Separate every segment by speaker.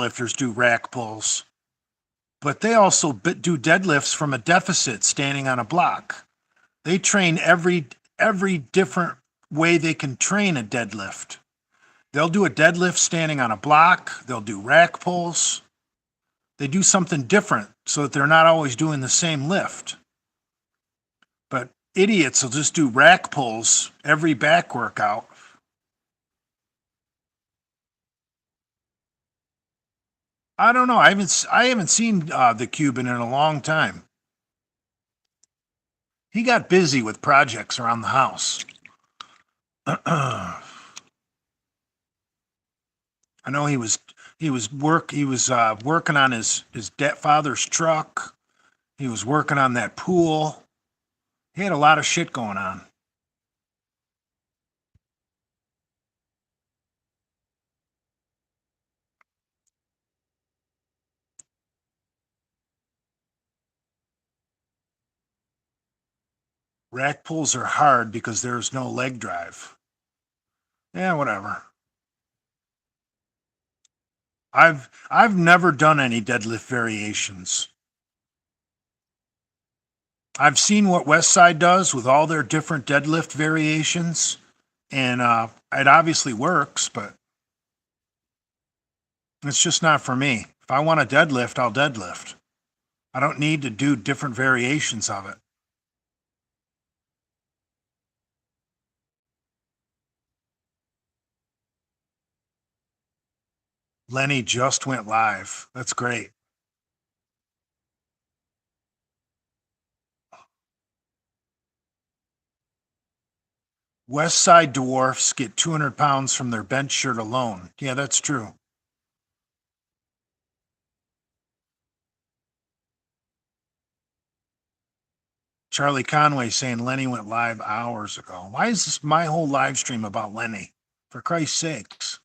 Speaker 1: lifters do rack pulls, but they also do deadlifts from a deficit standing on a block. They train every different way they can train a deadlift. They'll do a deadlift standing on a block. They'll do rack pulls. They do something different so that they're not always doing the same lift. But idiots will just do rack pulls every back workout. I don't know. I haven't seen the Cuban in a long time. He got busy with projects around the house. I know he was working on his father's truck. He was working on that pool. He had a lot of shit going on. Rack pulls are hard because there's no leg drive. Yeah, whatever. I've never done any deadlift variations. I've seen what Westside does with all their different deadlift variations, and it obviously works, but it's just not for me. If I want a deadlift, I'll deadlift. I don't need to do different variations of it. Lenny just went live. That's great. West Side dwarfs get 200 pounds from their bench shirt alone. Yeah, that's true. Charlie Conway saying Lenny went live hours ago. Why is this my whole live stream about Lenny? For Christ's sakes.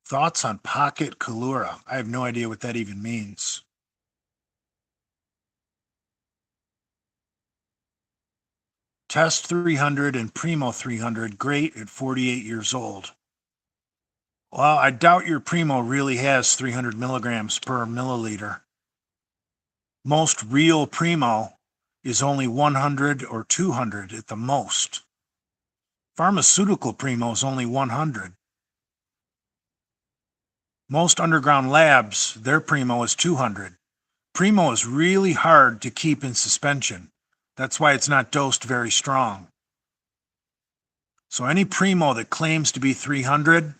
Speaker 1: Thoughts on Pocket Kalura? I have no idea what that even means. Test 300 and Primo 300, great at 48 years old. Well, I doubt your Primo really has 300 milligrams per milliliter. Most real Primo is only 100 or 200 at the most. Pharmaceutical Primo is only 100. Most underground labs, their Primo is 200. Primo is really hard to keep in suspension. That's why it's not dosed very strong. So any Primo that claims to be 300,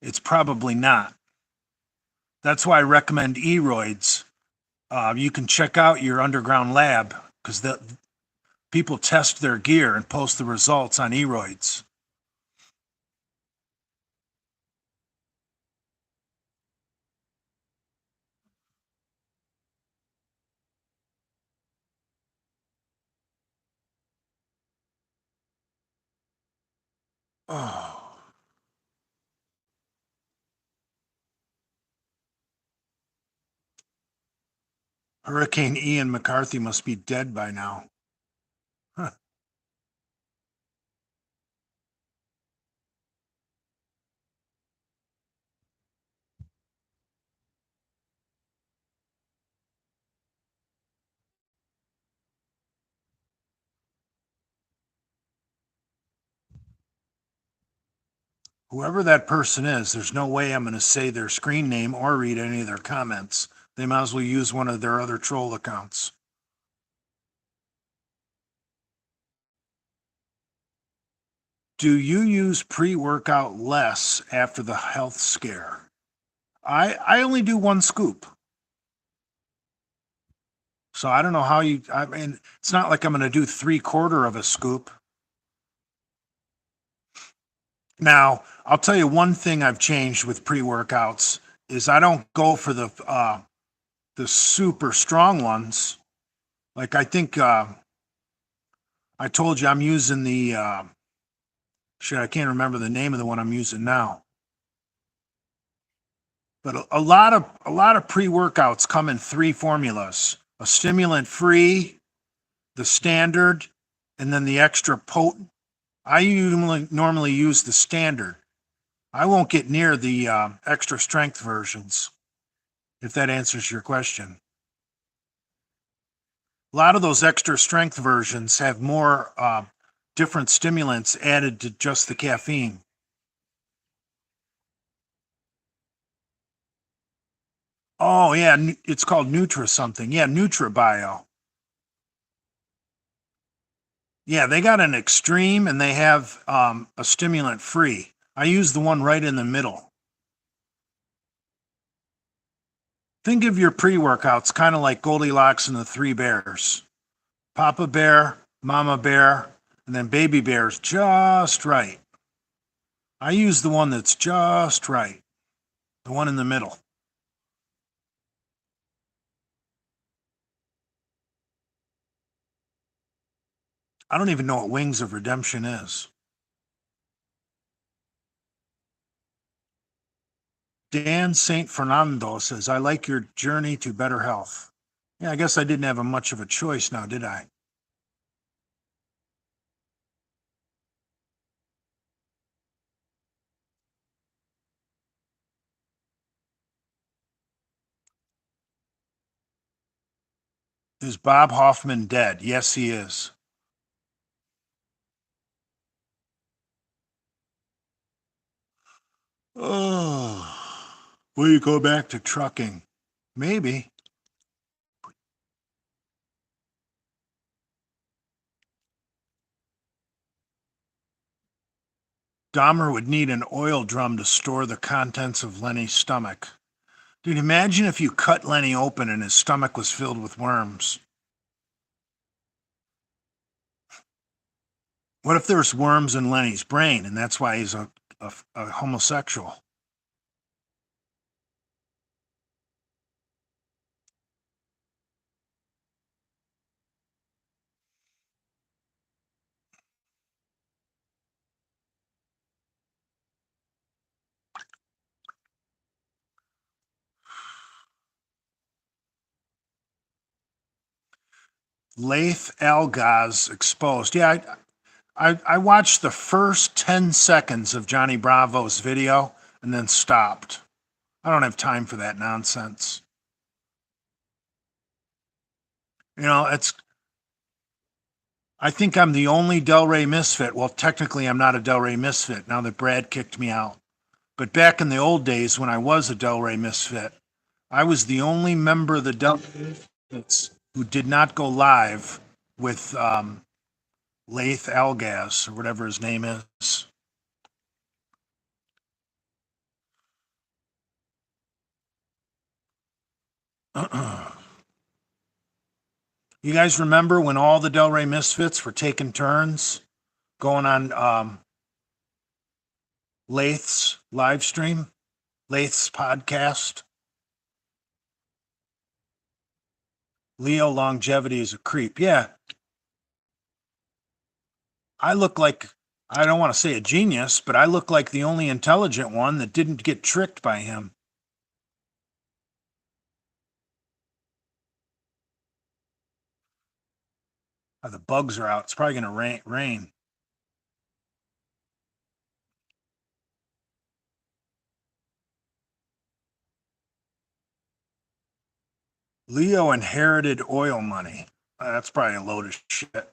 Speaker 1: it's probably not. That's why I recommend eroids. You can check out your underground lab because people test their gear and post the results on eroids. Oh. Hurricane Ian McCarthy must be dead by now. Huh. Whoever that person is, there's no way I'm going to say their screen name or read any of their comments. They might as well use one of their other troll accounts. Do you use pre-workout less after the health scare? I only do one scoop. So I don't know how I mean, it's not like I'm going to do 3/4 of a scoop. Now, I'll tell you one thing I've changed with pre-workouts is I don't go for the super strong ones. Like I think I told you I'm using the shit, I can't remember the name of the one I'm using now. But a lot of pre-workouts come in three formulas: a stimulant free, the standard, and then the extra potent. I normally use the standard. I won't get near the extra strength versions, if that answers your question. A lot of those extra strength versions have more different stimulants added to just the caffeine. Oh yeah, it's called Nutra something. Yeah, NutraBio. Yeah, they got an extreme and they have a stimulant free. I use the one right in the middle. Think of your pre-workouts kind of like Goldilocks and the Three Bears. Papa Bear, Mama Bear, and then Baby Bear's just right. I use the one that's just right, the one in the middle. I don't even know what Wings of Redemption is. Dan St. Fernando says, I like your journey to better health. Yeah, I guess I didn't have much of a choice now, did I? Is Bob Hoffman dead? Yes, he is. Oh, will you go back to trucking? Maybe. Dahmer would need an oil drum to store the contents of Lenny's stomach. Dude, imagine if you cut Lenny open and his stomach was filled with worms. What if there's worms in Lenny's brain and that's why he's a homosexual? Lath Algaz exposed. Yeah, I watched the first 10 seconds of Johnny Bravo's video and then stopped. I don't have time for that nonsense. It's I think I'm the only Delray misfit. Well, technically, I'm not a Delray misfit now that Brad kicked me out. But back in the old days when I was a Delray misfit, I was the only member of the Delray misfits who did not go live with Lath Algas or whatever his name is. You guys remember when all the Delray misfits were taking turns going on Lath's live stream, Lath's podcast? Leo longevity is a creep. Yeah, I look like, I don't want to say a genius, but I look like the only intelligent one that didn't get tricked by him. The bugs are out. It's probably going to rain. Leo inherited oil money. That's probably a load of shit.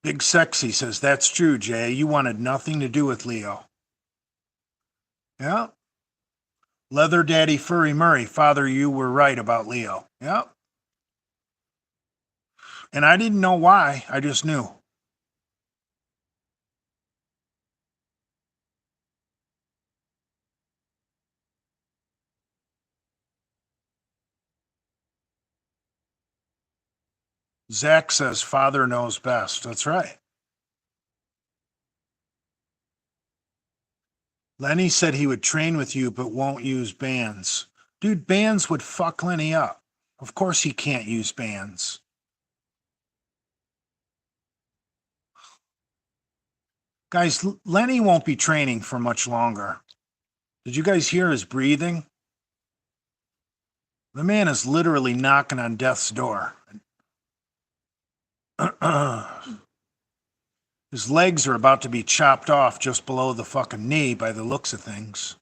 Speaker 1: Big Sexy says, that's true, Jay. You wanted nothing to do with Leo. Yeah. Leather Daddy Furry Murray, Father, you were right about Leo. Yeah. And I didn't know why. I just knew. Zach says, Father knows best. That's right. Lenny said he would train with you, but won't use bands. Dude, bands would fuck Lenny up. Of course he can't use bands. Guys, Lenny won't be training for much longer. Did you guys hear his breathing? The man is literally knocking on death's door. His legs are about to be chopped off just below the fucking knee by the looks of things.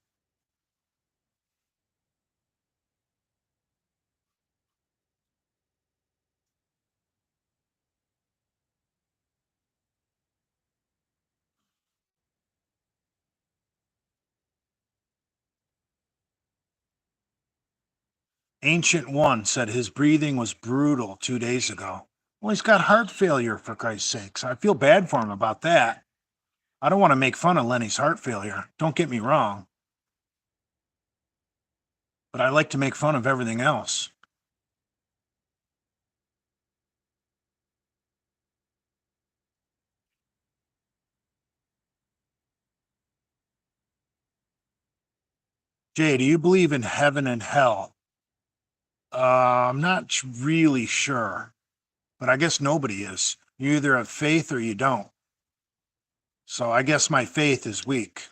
Speaker 1: Ancient One said his breathing was brutal 2 days ago. Well, he's got heart failure, for Christ's sakes. I feel bad for him about that. I don't want to make fun of Lenny's heart failure. Don't get me wrong. But I like to make fun of everything else. Jay, do you believe in heaven and hell? I'm not really sure, but I guess nobody is. You either have faith or you don't. So I guess my faith is weak.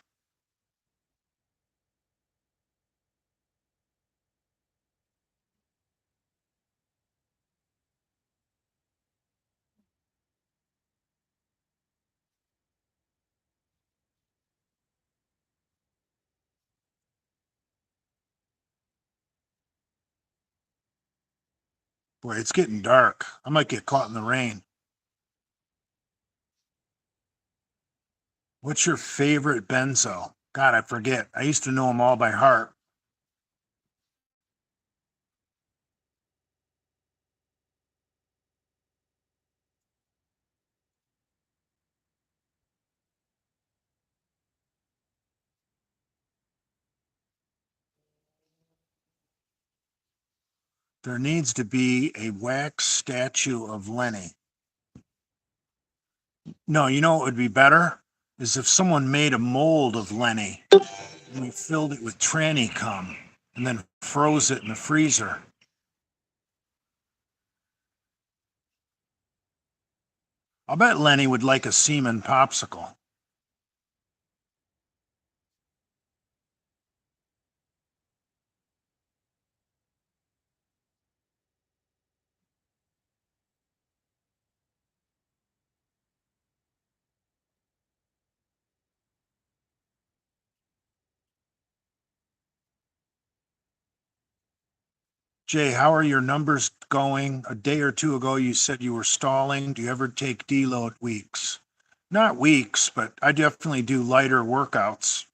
Speaker 1: Boy, it's getting dark. I might get caught in the rain. What's your favorite benzo? God, I forget. I used to know them all by heart. There needs to be a wax statue of Lenny. No, you know what would be better? Is if someone made a mold of Lenny and we filled it with tranny cum and then froze it in the freezer. I'll bet Lenny would like a semen popsicle. Jay, how are your numbers going? A day or two ago, you said you were stalling. Do you ever take deload weeks? Not weeks, but I definitely do lighter workouts.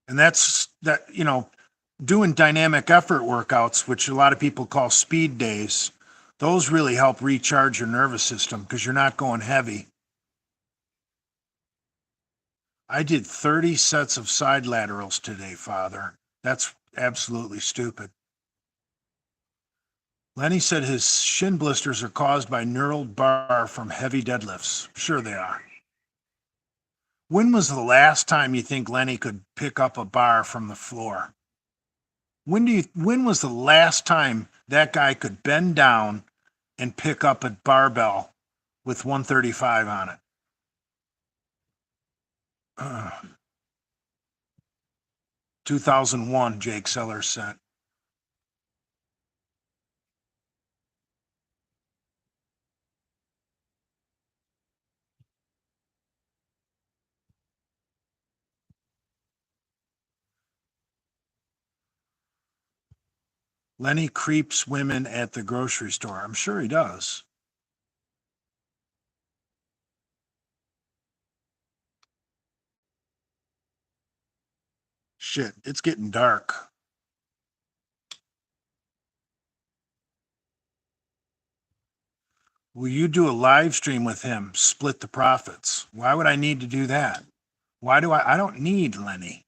Speaker 1: And that's that, doing dynamic effort workouts, which a lot of people call speed days, those really help recharge your nervous system because you're not going heavy. I did 30 sets of side laterals today, Father. That's absolutely stupid. Lenny said his shin blisters are caused by knurled bar from heavy deadlifts. Sure they are. When was the last time you think Lenny could pick up a bar from the floor? When was the last time that guy could bend down and pick up a barbell with 135 on it? 2001, Jake Sellers said. Lenny creeps women at the grocery store. I'm sure he does. Shit, it's getting dark. Will you do a live stream with him? Split the profits. Why would I need to do that? Why do I don't need Lenny.